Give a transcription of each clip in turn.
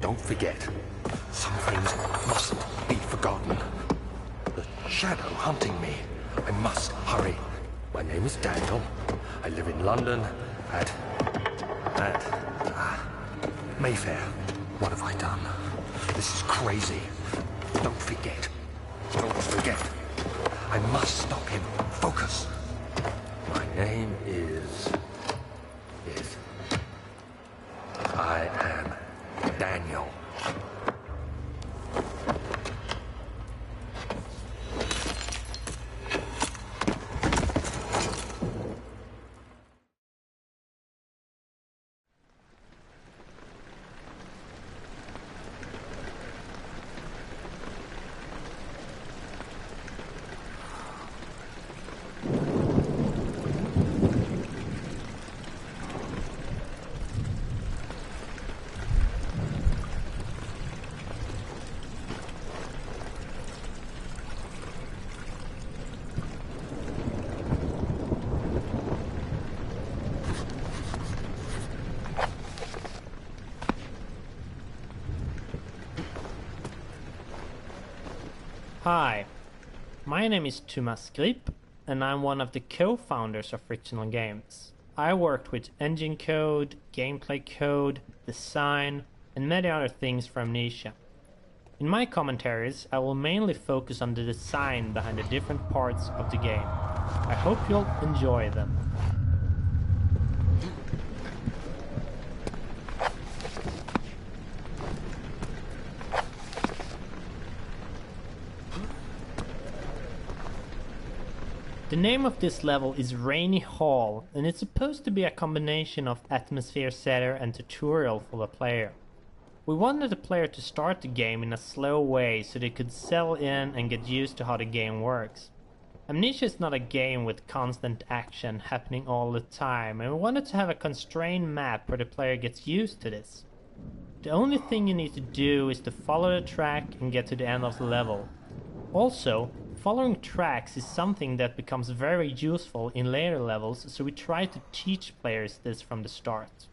Don't forget, some things mustn't be forgotten. The shadow hunting me. I must hurry. My name is Daniel. I live in London at Mayfair. What have I done? This is crazy. Don't forget. Don't forget. I must stop him. Focus. My name is... I am Daniel. Hi, my name is Thomas Grip, and I'm one of the co-founders of Frictional Games. I worked with engine code, gameplay code, design, and many other things for Amnesia. In my commentaries, I will mainly focus on the design behind the different parts of the game. I hope you'll enjoy them. The name of this level is Rainy Hall, and it's supposed to be a combination of atmosphere setter and tutorial for the player. We wanted the player to start the game in a slow way so they could settle in and get used to how the game works. Amnesia is not a game with constant action happening all the time, and we wanted to have a constrained map where the player gets used to this. The only thing you need to do is to follow the track and get to the end of the level. Also, following tracks is something that becomes very useful in later levels, so we try to teach players this from the start.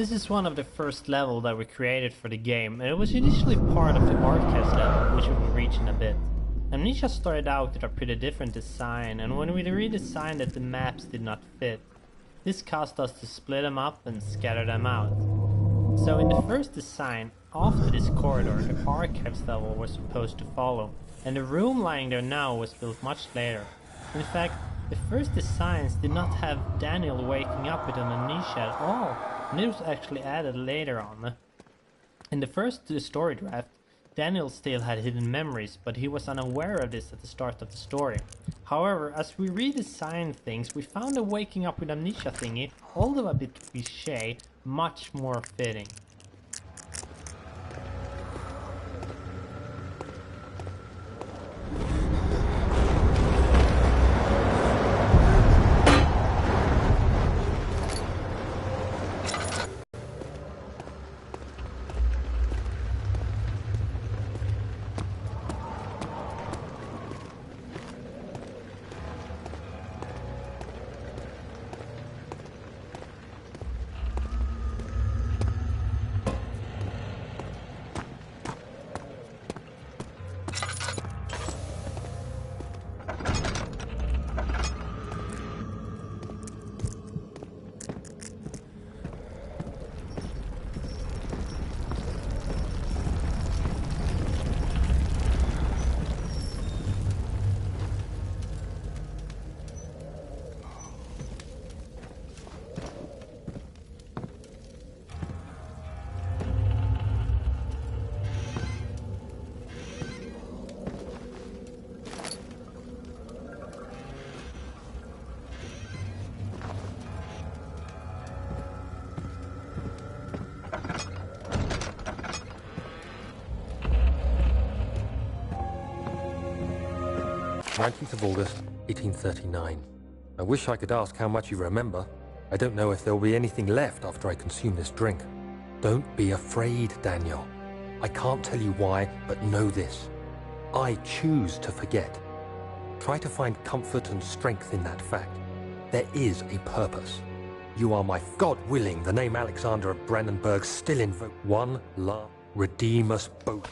This is one of the first level that we created for the game, and it was initially part of the archives level, which we will reach in a bit. Amnesia started out with a pretty different design, and when we redesigned it, the maps did not fit. This caused us to split them up and scatter them out. So in the first design, after this corridor, the archives level was supposed to follow, and the room lying there now was built much later. In fact, the first designs did not have Daniel waking up with an amnesia at all, and it was actually added later on. In the first story draft, Daniel still had hidden memories, but he was unaware of this at the start of the story. However, as we redesigned things, we found the waking up with amnesia thingy, although a bit cliché, much more fitting. August 1839. I wish I could ask how much you remember. I don't know if there will be anything left after I consume this drink. Don't be afraid, Daniel. I can't tell you why, but know this. I choose to forget. Try to find comfort and strength in that fact. There is a purpose. You are my... God willing, the name Alexander of Brandenburg still invoked. One last... Redeem us both.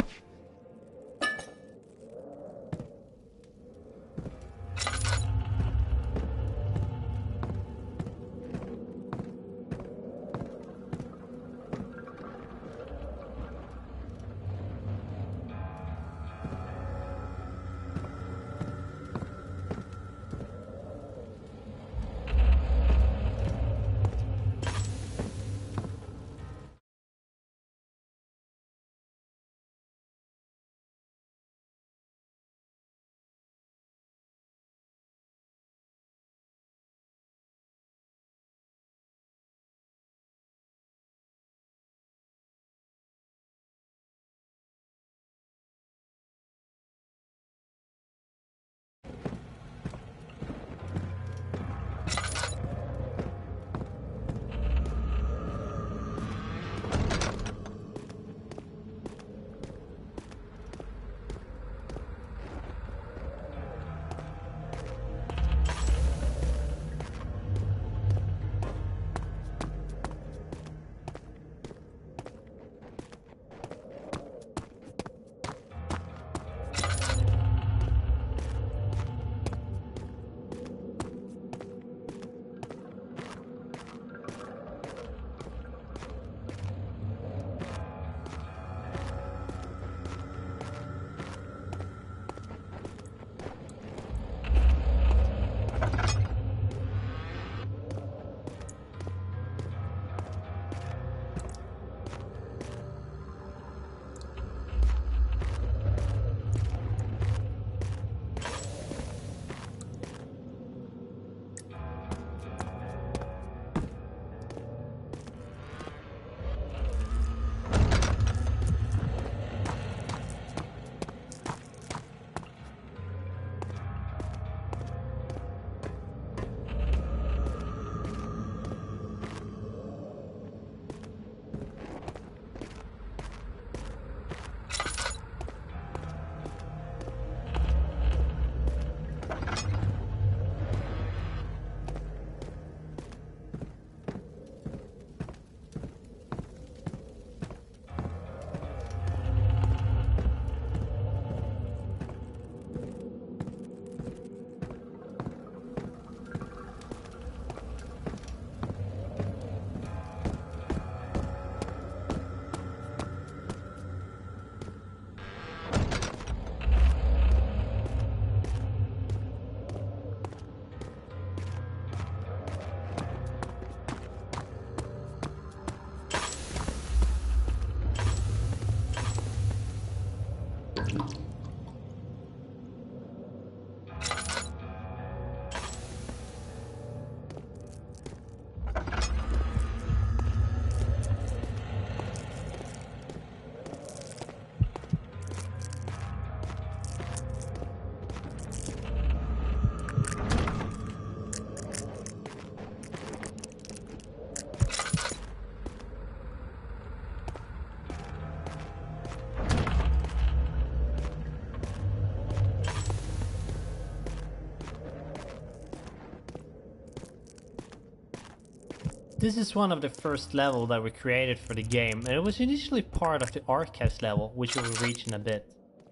This is one of the first level that we created for the game, and it was initially part of the archives level, which we will reach in a bit.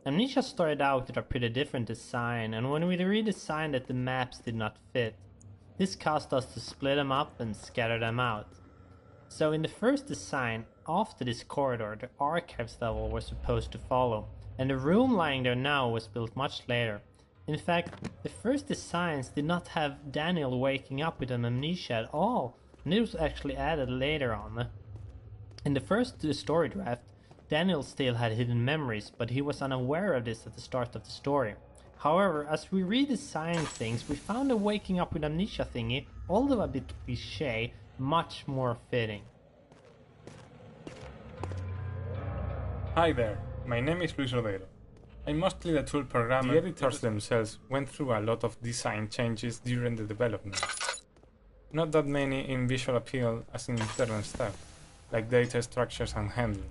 Amnesia started out with a pretty different design, and when we redesigned it the maps did not fit. This caused us to split them up and scatter them out. So in the first design, after this corridor, the archives level was supposed to follow, and the room lying there now was built much later. In fact, the first designs did not have Daniel waking up with an amnesia at all, and it was actually added later on. In the first story draft, Daniel still had hidden memories, but he was unaware of this at the start of the story. However, as we redesigned things, we found the waking up with amnesia thingy, although a bit cliché, much more fitting. Hi there, my name is Luis Rodero. I'm mostly the tool programmer. The editors themselves went through a lot of design changes during the development. Not that many in visual appeal as in internal stuff, like data structures and handling.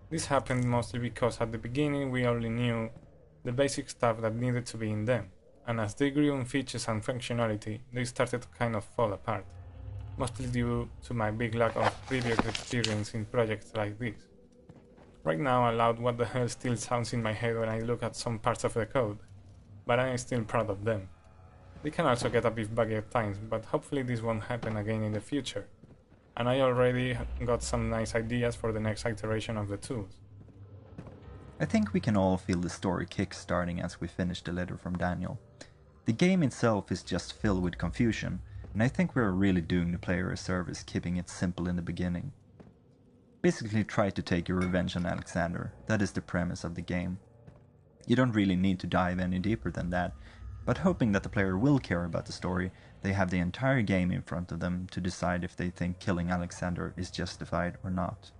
This happened mostly because at the beginning we only knew the basic stuff that needed to be in them, and as they grew in features and functionality, they started to kind of fall apart, mostly due to my big lack of previous experience in projects like this. Right now aloud what the hell still sounds in my head when I look at some parts of the code, but I'm still proud of them. They can also get a bit buggy at times, but hopefully this won't happen again in the future. And I already got some nice ideas for the next iteration of the tools. I think we can all feel the story kick-starting as we finish the letter from Daniel. The game itself is just filled with confusion, and I think we're really doing the player a service keeping it simple in the beginning. Basically try to take your revenge on Alexander, that is the premise of the game. You don't really need to dive any deeper than that, but hoping that the player will care about the story, they have the entire game in front of them to decide if they think killing Alexander is justified or not.